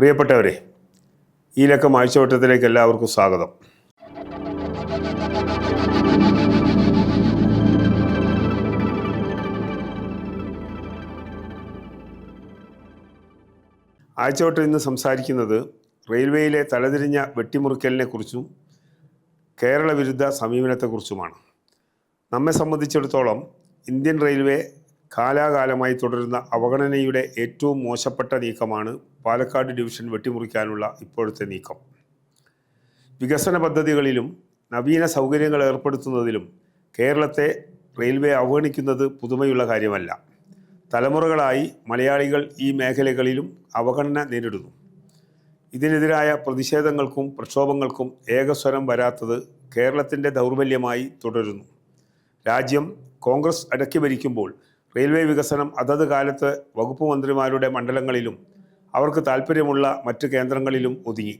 പ്രിയപ്പെട്ടവരെ, ഈ ലക്കം ആഴ്ചവട്ടത്തിലേക്ക് എല്ലാവർക്കും സ്വാഗതം. ആഴ്ചവട്ടം ഇന്ന് സംസാരിക്കുന്നത് റെയിൽവേയിലെ തലതിരിഞ്ഞ വെട്ടിമുറിക്കലിനെ കുറിച്ചും കേരള വിരുദ്ധ സമീപനത്തെക്കുറിച്ചുമാണ്. നമ്മെ സംബന്ധിച്ചിടത്തോളം ഇന്ത്യൻ റെയിൽവേ കാലാകാലമായി തുടരുന്ന അവഗണനയുടെ ഏറ്റവും മോശപ്പെട്ട നീക്കമാണ് പാലക്കാട് ഡിവിഷൻ വെട്ടിമുറിക്കാനുള്ള ഇപ്പോഴത്തെ നീക്കം. വികസന പദ്ധതികളിലും നവീന സൗകര്യങ്ങൾ ഏർപ്പെടുത്തുന്നതിലും കേരളത്തെ റെയിൽവേ അവഗണിക്കുന്നത് പുതുമയുള്ള കാര്യമല്ല. തലമുറകളായി മലയാളികൾ ഈ മേഖലകളിലും അവഗണന നേരിടുന്നു. ഇതിനെതിരായ പ്രതിഷേധങ്ങൾക്കും പ്രക്ഷോഭങ്ങൾക്കും ഏകസ്വരം വരാത്തത് കേരളത്തിൻ്റെ ദൗർബല്യമായി തുടരുന്നു. രാജ്യം കോൺഗ്രസ് അടക്കി ഭരിക്കുമ്പോൾ റെയിൽവേ വികസനം അതത് കാലത്ത് വകുപ്പ് മന്ത്രിമാരുടെ മണ്ഡലങ്ങളിലും അവർക്ക് താൽപ്പര്യമുള്ള മറ്റ് കേന്ദ്രങ്ങളിലും ഒതുങ്ങി.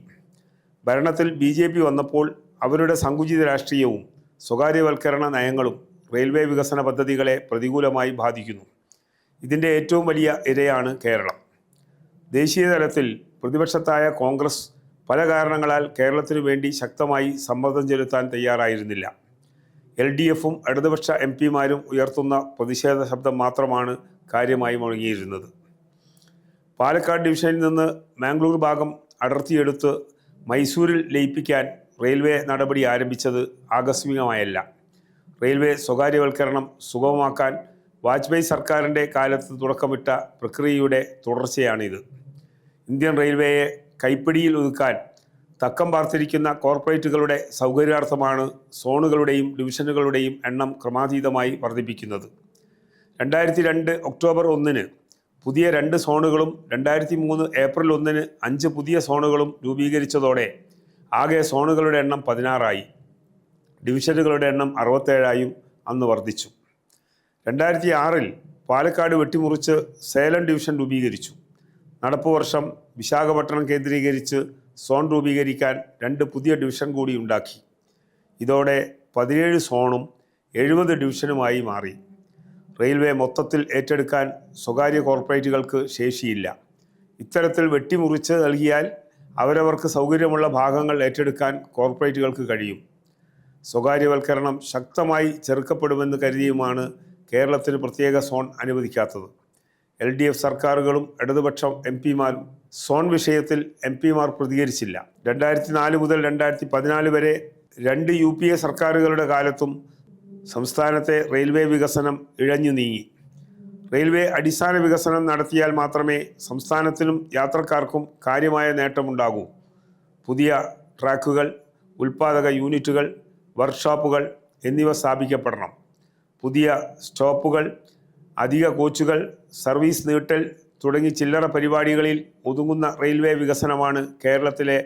ഭരണത്തിൽ BJP വന്നപ്പോൾ അവരുടെ സങ്കുചിത രാഷ്ട്രീയവും സ്വകാര്യവൽക്കരണ നയങ്ങളും റെയിൽവേ വികസന പദ്ധതികളെ പ്രതികൂലമായി ബാധിക്കുന്നു. ഇതിൻ്റെ ഏറ്റവും വലിയ ഇരയാണ് കേരളം. ദേശീയ തലത്തിൽ പ്രതിപക്ഷത്തായ കോൺഗ്രസ് പല കാരണങ്ങളാൽ കേരളത്തിനു വേണ്ടി ശക്തമായി സമ്മർദ്ദം ചെലുത്താൻ തയ്യാറായിരുന്നില്ല. LDFും ഇടതുപക്ഷ MP-മാരും ഉയർത്തുന്ന പ്രതിഷേധ ശബ്ദം മാത്രമാണ് കാര്യമായി മുഴങ്ങിയിരുന്നത്. പാലക്കാട് ഡിവിഷനിൽ നിന്ന് മാംഗ്ലൂർ ഭാഗം അടർത്തിയെടുത്ത് മൈസൂരിൽ ലയിപ്പിക്കാൻ റെയിൽവേ നടപടി ആരംഭിച്ചത് ആകസ്മികമായല്ല. റെയിൽവേ സ്വകാര്യവൽക്കരണം സുഗമമാക്കാൻ വാജ്പേയി സർക്കാരിൻ്റെ കാലത്ത് തുടക്കമിട്ട പ്രക്രിയയുടെ തുടർച്ചയാണിത്. ഇന്ത്യൻ റെയിൽവേയെ കൈപ്പിടിയിൽ ഒതുക്കാൻ തക്കം പാർത്തിരിക്കുന്ന കോർപ്പറേറ്റുകളുടെ സൗകര്യാർത്ഥമാണ് സോണുകളുടെയും ഡിവിഷനുകളുടെയും എണ്ണം ക്രമാതീതമായി വർദ്ധിപ്പിക്കുന്നത്. 2002 ഒക്ടോബർ 1 പുതിയ 2 സോണുകളും 2003 ഏപ്രിൽ 1 5 പുതിയ സോണുകളും രൂപീകരിച്ചതോടെ ആകെ സോണുകളുടെ എണ്ണം 16ആയി. ഡിവിഷനുകളുടെ എണ്ണം 67ആയും അന്ന് വർദ്ധിച്ചു. 2006 പാലക്കാട് വെട്ടിമുറിച്ച് സേലം ഡിവിഷൻ രൂപീകരിച്ചു. നടപ്പ് വർഷം വിശാഖപട്ടണം കേന്ദ്രീകരിച്ച് സോൺ രൂപീകരിക്കാൻ 2 പുതിയ ഡിവിഷൻ കൂടി ഉണ്ടാക്കി. ഇതോടെ 17 സോണും 70 ഡിവിഷനുമായി മാറി. റെയിൽവേ മൊത്തത്തിൽ ഏറ്റെടുക്കാൻ സ്വകാര്യ കോർപ്പറേറ്റുകൾക്ക് ശേഷിയില്ല. ഇത്തരത്തിൽ വെട്ടിമുറിച്ച് നൽകിയാൽ അവരവർക്ക് സൗകര്യമുള്ള ഭാഗങ്ങൾ ഏറ്റെടുക്കാൻ കോർപ്പറേറ്റുകൾക്ക് കഴിയും. സ്വകാര്യവൽക്കരണം ശക്തമായി ചെറുക്കപ്പെടുമെന്ന് കരുതിയുമാണ് കേരളത്തിന് പ്രത്യേക സോൺ അനുവദിക്കാത്തത്. LDF സർക്കാരുകളും ഇടതുപക്ഷം MP-മാരും സോൺ വിഷയത്തിൽ MP-മാർ പ്രതികരിച്ചില്ല. 2004 മുതൽ 2014 വരെ 2 UPA സർക്കാരുകളുടെ കാലത്തും സംസ്ഥാനത്തെ റെയിൽവേ വികസനം ഇഴഞ്ഞു നീങ്ങി. റെയിൽവേ അടിസ്ഥാന വികസനം നടത്തിയാൽ മാത്രമേ സംസ്ഥാനത്തിനും യാത്രക്കാർക്കും കാര്യമായ നേട്ടമുണ്ടാകൂ. പുതിയ ട്രാക്കുകൾ, ഉൽപ്പാദക യൂണിറ്റുകൾ, വർക്ക്ഷോപ്പുകൾ എന്നിവ സ്ഥാപിക്കപ്പെടണം. പുതിയ സ്റ്റോപ്പുകൾ, അധിക കോച്ചുകൾ, സർവീസ് നീട്ടൽ തുടങ്ങി ചില്ലറ പരിപാടികളിൽ ഒതുങ്ങുന്ന റെയിൽവേ വികസനമാണ് കേരളത്തിലെ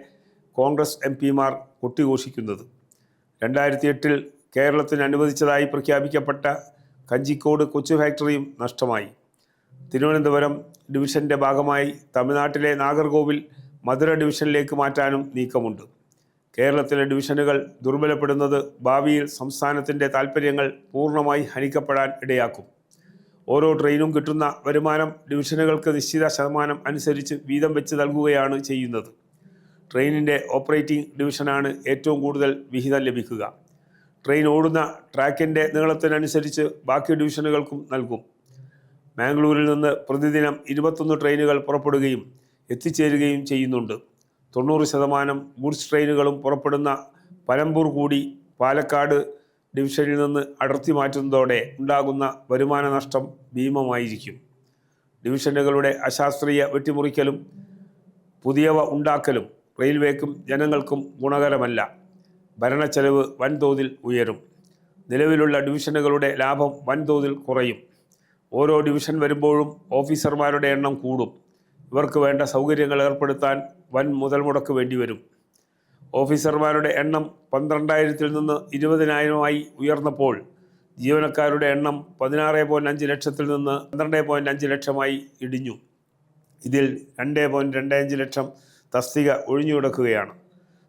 കോൺഗ്രസ് MP-മാർ കൊട്ടിഘോഷിക്കുന്നത്. 2008 കേരളത്തിന് അനുവദിച്ചതായി പ്രഖ്യാപിക്കപ്പെട്ട കഞ്ചിക്കോട് കൊച്ചു ഫാക്ടറിയും നഷ്ടമായി. തിരുവനന്തപുരം ഡിവിഷൻ്റെ ഭാഗമായി തമിഴ്നാട്ടിലെ നാഗർകോവിൽ മധുര ഡിവിഷനിലേക്ക് മാറ്റാനും നീക്കമുണ്ട്. കേരളത്തിലെ ഡിവിഷനുകൾ ദുർബലപ്പെടുന്നത് ഭാവിയിൽ സംസ്ഥാനത്തിൻ്റെ താൽപ്പര്യങ്ങൾ പൂർണ്ണമായി ഹനിക്കപ്പെടാൻ ഇടയാക്കും. ഓരോ ട്രെയിനും കിട്ടുന്ന വരുമാനം ഡിവിഷനുകൾക്ക് നിശ്ചിത ശതമാനം അനുസരിച്ച് വീതം വെച്ച് നൽകുകയാണ് ചെയ്യുന്നത്. ട്രെയിനിൻ്റെ ഓപ്പറേറ്റിംഗ് ഡിവിഷനാണ് ഏറ്റവും കൂടുതൽ വിഹിതം ലഭിക്കുക. ട്രെയിൻ ഓടുന്ന ട്രാക്കിൻ്റെ നീളത്തിനനുസരിച്ച് ബാക്കി ഡിവിഷനുകൾക്കും നൽകും. മാംഗ്ലൂരിൽ നിന്ന് പ്രതിദിനം 21 ട്രെയിനുകൾ പുറപ്പെടുകയും എത്തിച്ചേരുകയും ചെയ്യുന്നുണ്ട്. 90% ഗുഡ്സ് ട്രെയിനുകളും പുറപ്പെടുന്ന പലമ്പൂർ കൂടി പാലക്കാട് ഡിവിഷനിൽ നിന്ന് അടർത്തി മാറ്റുന്നതോടെ ഉണ്ടാകുന്ന വരുമാന നഷ്ടം ഭീമമായിരിക്കും. ഡിവിഷനുകളുടെ അശാസ്ത്രീയ വെട്ടിമുറിക്കലും പുതിയവ ഉണ്ടാക്കലും റെയിൽവേക്കും ജനങ്ങൾക്കും ഗുണകരമല്ല. ഭരണച്ചെലവ് വൻതോതിൽ ഉയരും. നിലവിലുള്ള ഡിവിഷനുകളുടെ ലാഭം വൻതോതിൽ കുറയും. ഓരോ ഡിവിഷൻ വരുമ്പോഴും ഓഫീസർമാരുടെ എണ്ണം കൂടും. ഇവർക്ക് വേണ്ട സൗകര്യങ്ങൾ ഏർപ്പെടുത്താൻ വൻ മുതൽ മുടക്ക് വേണ്ടിവരും. ഓഫീസർമാരുടെ എണ്ണം 12,000-ൽ നിന്ന് 20,000-ആയി ഉയർന്നപ്പോൾ ജീവനക്കാരുടെ എണ്ണം 16.5 ലക്ഷത്തിൽ നിന്ന് 12.5 ലക്ഷമായി ഇടിഞ്ഞു. ഇതിൽ 2.25 ലക്ഷം തസ്തിക ഒഴിഞ്ഞുകിടക്കുകയാണ്.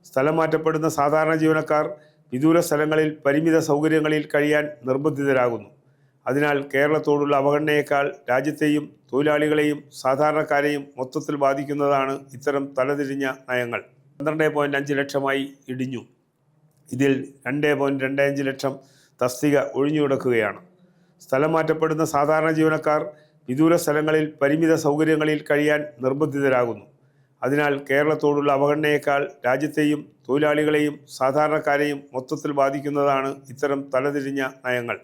സ്ഥലം മാറ്റപ്പെടുന്ന സാധാരണ ജീവനക്കാർ വിദൂര സ്ഥലങ്ങളിൽ പരിമിത സൗകര്യങ്ങളിൽ കഴിയാൻ നിർബന്ധിതരാകുന്നു. അതിനാൽ കേരളത്തോടുള്ള അവഗണനയേക്കാൾ രാജ്യത്തെയും തൊഴിലാളികളെയും സാധാരണക്കാരെയും മൊത്തത്തിൽ ബാധിക്കുന്നതാണ് ഇത്തരം തലതിരിഞ്ഞ നയങ്ങൾ. 12.5 ലക്ഷമായി ഇടിഞ്ഞു. ഇതിൽ 2.25 ലക്ഷം തസ്തിക ഒഴിഞ്ഞുകിടക്കുകയാണ്. സ്ഥലം മാറ്റപ്പെടുന്ന സാധാരണ ജീവനക്കാർ വിദൂര സ്ഥലങ്ങളിൽ പരിമിത സൗകര്യങ്ങളിൽ കഴിയാൻ നിർബന്ധിതരാകുന്നു. അതിനാൽ കേരളത്തോടുള്ള അവഗണനയേക്കാൾ രാജ്യത്തെയും തൊഴിലാളികളെയും സാധാരണക്കാരെയും മൊത്തത്തിൽ ബാധിക്കുന്നതാണ് ഇത്തരം തലതിരിഞ്ഞ നയങ്ങൾ.